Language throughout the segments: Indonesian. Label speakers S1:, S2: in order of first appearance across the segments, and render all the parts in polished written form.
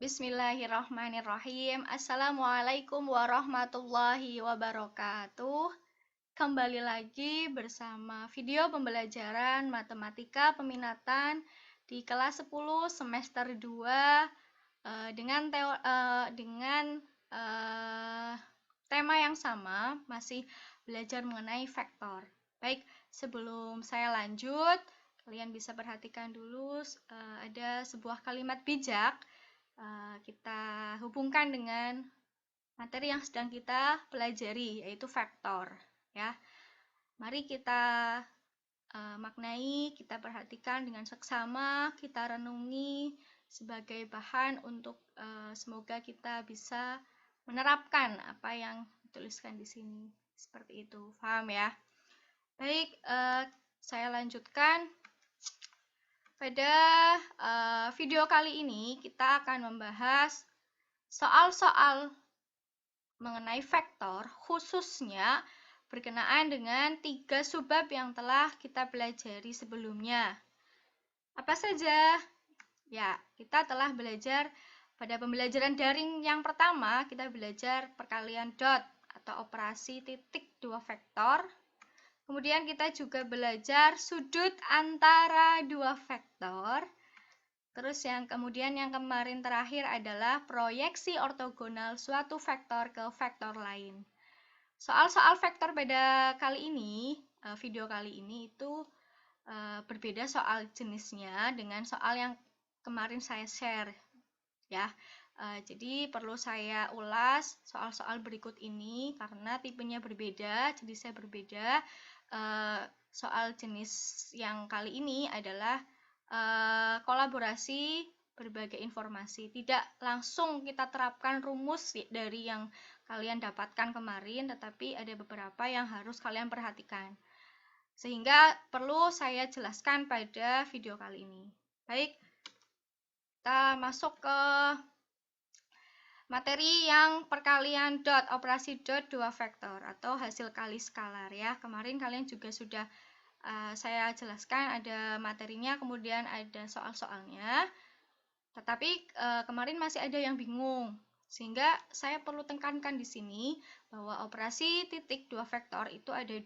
S1: Bismillahirrahmanirrahim. Assalamualaikum warahmatullahi wabarakatuh. Kembali lagi bersama video pembelajaran matematika peminatan di kelas 10 semester 2 dengan tema yang sama, masih belajar mengenai vektor. Baik, sebelum saya lanjut, kalian bisa perhatikan dulu ada sebuah kalimat bijak. Kita hubungkan dengan materi yang sedang kita pelajari, yaitu vektor, ya. Mari kita maknai, kita perhatikan dengan seksama, kita renungi sebagai bahan untuk semoga kita bisa menerapkan apa yang dituliskan di sini. Seperti itu, paham ya? Baik, saya lanjutkan. Pada video kali ini kita akan membahas soal-soal mengenai vektor, khususnya berkenaan dengan 3 subbab yang telah kita pelajari sebelumnya. Apa saja? Ya, kita telah belajar pada pembelajaran daring yang pertama, kita belajar perkalian dot atau operasi titik dua vektor. Kemudian kita juga belajar sudut antara dua vektor. Terus yang kemarin terakhir adalah proyeksi ortogonal suatu vektor ke vektor lain. Soal-soal vektor pada kali ini, video kali ini itu berbeda soal jenisnya dengan soal yang kemarin saya share, ya. Jadi perlu saya ulas soal-soal berikut ini karena tipenya berbeda, jadi saya berbeda. Soal jenis yang kali ini adalah kolaborasi berbagai informasi. Tidak langsung kita terapkan rumus dari yang kalian dapatkan kemarin, tetapi ada beberapa yang harus kalian perhatikan. Sehingga perlu saya jelaskan pada video kali ini. Baik, kita masuk ke materi yang perkalian dot, operasi dot dua vektor atau hasil kali skalar, ya. Kemarin kalian juga sudah saya jelaskan ada materinya, kemudian ada soal-soalnya. Tetapi kemarin masih ada yang bingung, sehingga saya perlu tekankan di sini bahwa operasi titik dua vektor itu ada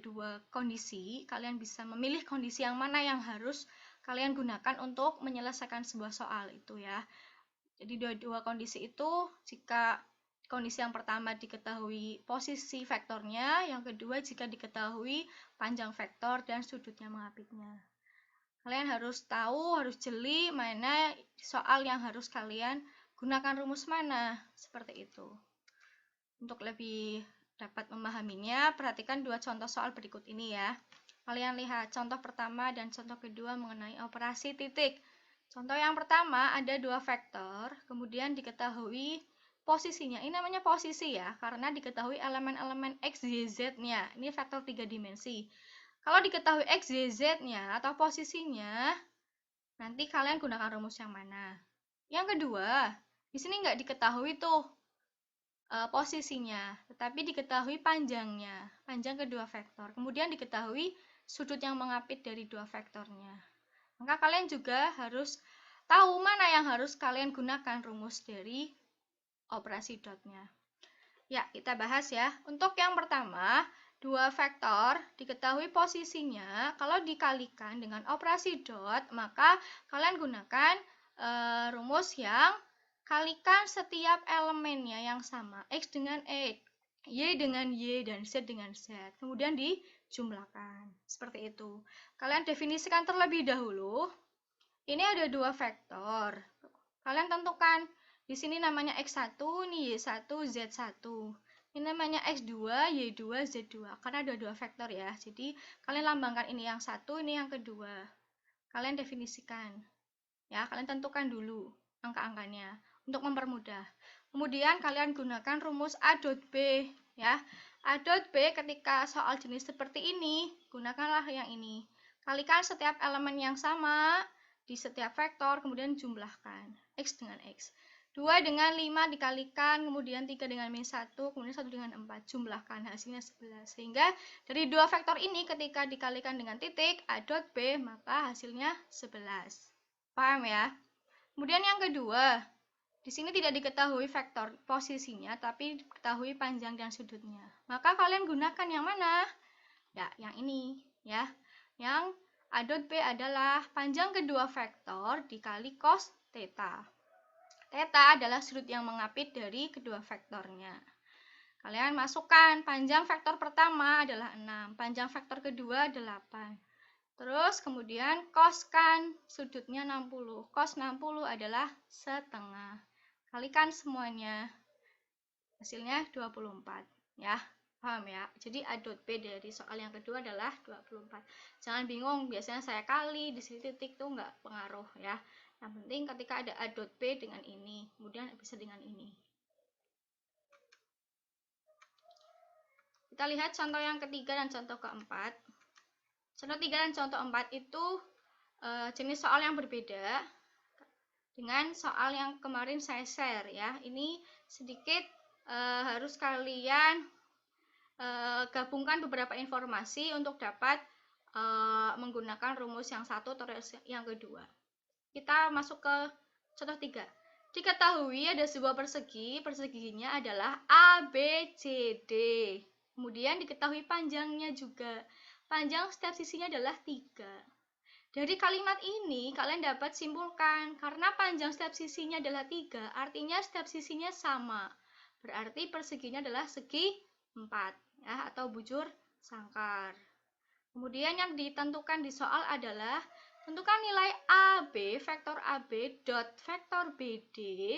S1: dua kondisi. Kalian bisa memilih kondisi yang mana yang harus kalian gunakan untuk menyelesaikan sebuah soal itu, ya. Jadi dua kondisi itu, jika kondisi yang pertama diketahui posisi vektornya, yang kedua jika diketahui panjang vektor dan sudutnya mengapitnya. Kalian harus tahu, harus jeli mana soal yang harus kalian gunakan rumus mana, seperti itu. Untuk lebih dapat memahaminya, perhatikan dua contoh soal berikut ini, ya. Kalian lihat contoh pertama dan contoh kedua mengenai operasi titik. Contoh yang pertama ada dua vektor, kemudian diketahui posisinya. Ini namanya posisi, ya, karena diketahui elemen-elemen x, y, z-nya. Ini vektor 3 dimensi. Kalau diketahui x, y, z-nya atau posisinya, nanti kalian gunakan rumus yang mana? Yang kedua, di sini nggak diketahui tuh posisinya, tetapi diketahui panjangnya, panjang kedua vektor. Kemudian diketahui sudut yang mengapit dari dua vektornya. Maka kalian juga harus tahu mana yang harus kalian gunakan rumus dari operasi dotnya. Ya, kita bahas ya. Untuk yang pertama, dua vektor diketahui posisinya. Kalau dikalikan dengan operasi dot, maka kalian gunakan rumus yang kalikan setiap elemennya yang sama. X dengan X, Y dengan Y, dan Z dengan Z. Kemudian dijumlahkan. Seperti itu. Kalian definisikan terlebih dahulu. Ini ada dua vektor. Kalian tentukan. Di sini namanya X1, ini Y1, Z1. Ini namanya X2, Y2, Z2. Karena ada dua vektor, ya. Jadi, kalian lambangkan ini yang satu, ini yang kedua. Kalian definisikan. Ya, kalian tentukan dulu angka-angkanya untuk mempermudah. Kemudian kalian gunakan rumus A dot B, ya. A dot B ketika soal jenis seperti ini, gunakanlah yang ini. Kalikan setiap elemen yang sama di setiap vektor, kemudian jumlahkan X dengan X. 2 dengan 5 dikalikan, kemudian 3 dengan min 1, kemudian 1 dengan 4, jumlahkan, hasilnya 11. Sehingga dari dua vektor ini ketika dikalikan dengan titik A dot B, maka hasilnya 11. Paham, ya? Kemudian yang kedua, di sini tidak diketahui vektor posisinya, tapi diketahui panjang dan sudutnya. Maka kalian gunakan yang mana? Ya, yang ini ya. Yang A dot B adalah panjang kedua vektor dikali cos theta. Theta adalah sudut yang mengapit dari kedua vektornya. Kalian masukkan panjang vektor pertama adalah 6, panjang vektor kedua 8. Terus kemudian coskan sudutnya 60. Cos 60 adalah setengah. Kalikan semuanya. Hasilnya 24 ya. Paham ya? Jadi A dot B dari soal yang kedua adalah 24. Jangan bingung, biasanya saya kali di sini titik tuh nggak pengaruh ya. Yang penting ketika ada A dot B dengan ini, kemudian bisa dengan ini. Kita lihat contoh yang ketiga dan contoh keempat. Contoh 3 dan contoh 4 itu jenis soal yang berbeda dengan soal yang kemarin saya share ya. Ini sedikit harus kalian gabungkan beberapa informasi untuk dapat menggunakan rumus yang satu atau yang kedua. Kita masuk ke contoh 3. Diketahui ada sebuah persegi, perseginya adalah ABCD. Kemudian diketahui panjangnya juga. Panjang setiap sisinya adalah 3. Dari kalimat ini kalian dapat simpulkan, karena panjang setiap sisinya adalah 3, artinya setiap sisinya sama. Berarti perseginya adalah segi 4 ya, atau bujur sangkar. Kemudian yang ditentukan di soal adalah tentukan nilai AB, vektor AB dot vektor BD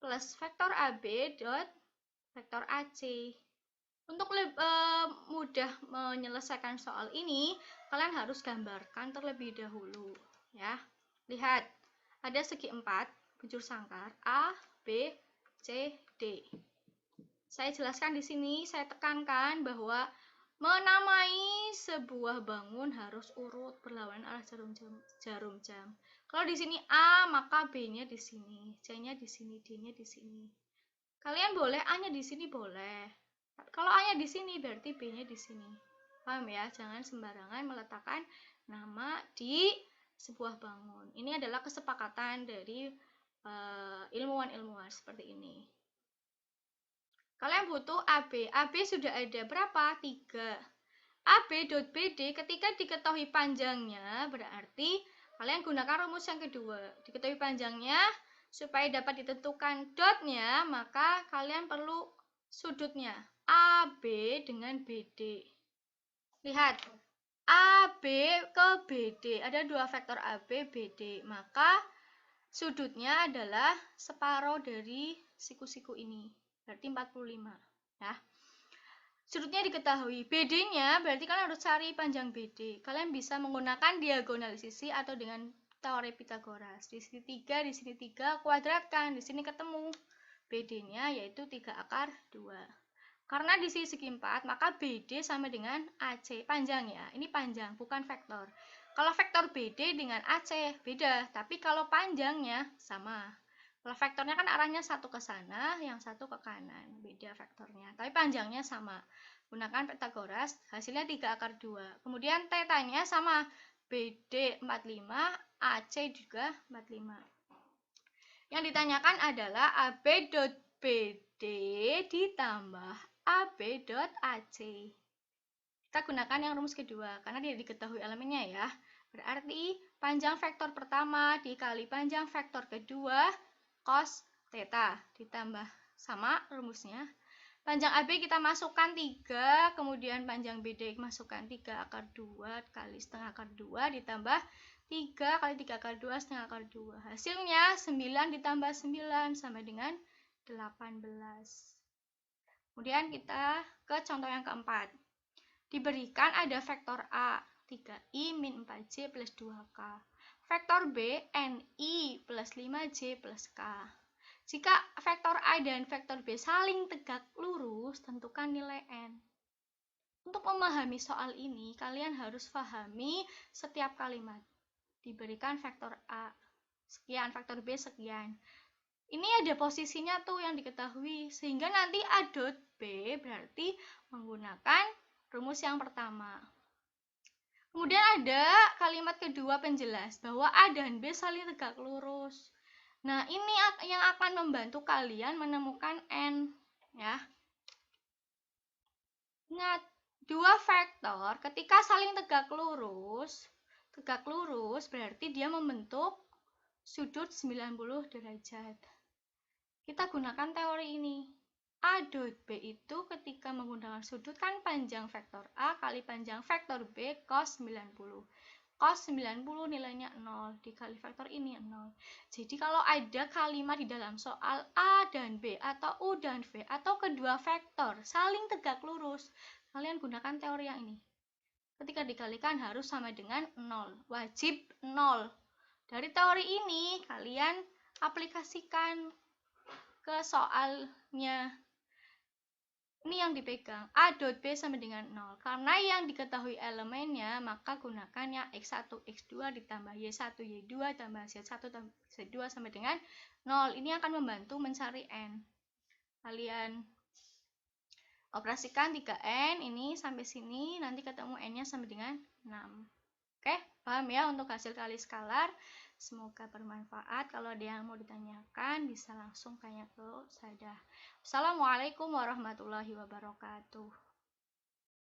S1: plus vektor AB dot vektor AC. Untuk mudah menyelesaikan soal ini, kalian harus gambarkan terlebih dahulu ya. Lihat, ada segi 4 bujur sangkar A, B, C, D. Saya jelaskan di sini, saya tekankan bahwa menamai sebuah bangun harus urut berlawanan arah jarum jam. Kalau di sini A, maka B-nya di sini, C-nya di sini, D-nya di sini. Kalian boleh A-nya di sini boleh. Kalau A-nya di sini berarti B-nya di sini. Paham ya? Jangan sembarangan meletakkan nama di sebuah bangun. Ini adalah kesepakatan dari ilmuwan-ilmuwan seperti ini. Kalian butuh AB. AB sudah ada berapa? 3. AB dot BD ketika diketahui panjangnya berarti kalian gunakan rumus yang kedua. Diketahui panjangnya supaya dapat ditentukan dotnya, maka kalian perlu sudutnya AB dengan BD. Lihat, AB ke BD, ada dua vektor AB, BD, maka sudutnya adalah separuh dari siku-siku ini, berarti 45 ya. Sudutnya diketahui, BD-nya berarti kalian harus cari panjang BD. Kalian bisa menggunakan diagonal sisi atau dengan teori Pitagoras. Di sini 3, di sini 3, kuadratkan, di sini ketemu BD-nya yaitu 3 akar 2. Karena di sini segi 4, maka BD sama dengan AC, panjang ya. Ini panjang, bukan vektor. Kalau vektor BD dengan AC beda, tapi kalau panjangnya sama. Kalau vektornya kan arahnya satu ke sana, yang satu ke kanan, beda vektornya. Tapi panjangnya sama. Gunakan Pitagoras, hasilnya 3 akar 2. Kemudian θ-nya sama, BD 45, AC juga 45. Yang ditanyakan adalah AB dot BD ditambah AB dot AC. Kita gunakan yang rumus kedua, karena dia diketahui elemennya ya. Berarti panjang vektor pertama dikali panjang vektor kedua cos theta ditambah sama rumusnya. Panjang AB kita masukkan 3, kemudian panjang BD masukkan 3 akar 2 kali setengah akar 2 ditambah 3 kali 3 akar 2 setengah akar 2. Hasilnya 9 ditambah 9 sama dengan 18. Kemudian kita ke contoh yang keempat. Diberikan ada vektor A 3i min 4j plus 2k. Vektor B ni plus 5j plus k. Jika vektor A dan vektor B saling tegak lurus, tentukan nilai n. Untuk memahami soal ini, kalian harus pahami setiap kalimat. Diberikan vektor A sekian, vektor B sekian. Ini ada posisinya tuh yang diketahui, sehingga nanti A dot B berarti menggunakan rumus yang pertama. Kemudian ada kalimat kedua penjelas bahwa A dan B saling tegak lurus. Nah, ini yang akan membantu kalian menemukan N, ya. Ingat, dua vektor ketika saling tegak lurus berarti dia membentuk sudut 90 derajat. Kita gunakan teori ini. A dot B itu ketika menggunakan sudut kan panjang vektor A kali panjang vektor B cos 90. Cos 90 nilainya 0, dikali vektor ini 0. Jadi kalau ada kalimat di dalam soal A dan B atau U dan V atau kedua vektor saling tegak lurus, kalian gunakan teori yang ini. Ketika dikalikan harus sama dengan 0, wajib 0. Dari teori ini kalian aplikasikan ke soalnya. Ini yang dipegang, A dot B sama dengan 0. Karena yang diketahui elemennya, maka gunakan yang X1, X2 ditambah Y1, Y2 tambah Z1 tambah Z2 sama dengan 0. Ini akan membantu mencari N. Kalian operasikan 3N ini sampai sini, nanti ketemu N-nya sama dengan 6. Oke, paham ya untuk hasil kali skalar? Semoga bermanfaat. Kalau ada yang mau ditanyakan, bisa langsung tanya ke saya. Assalamualaikum warahmatullahi wabarakatuh.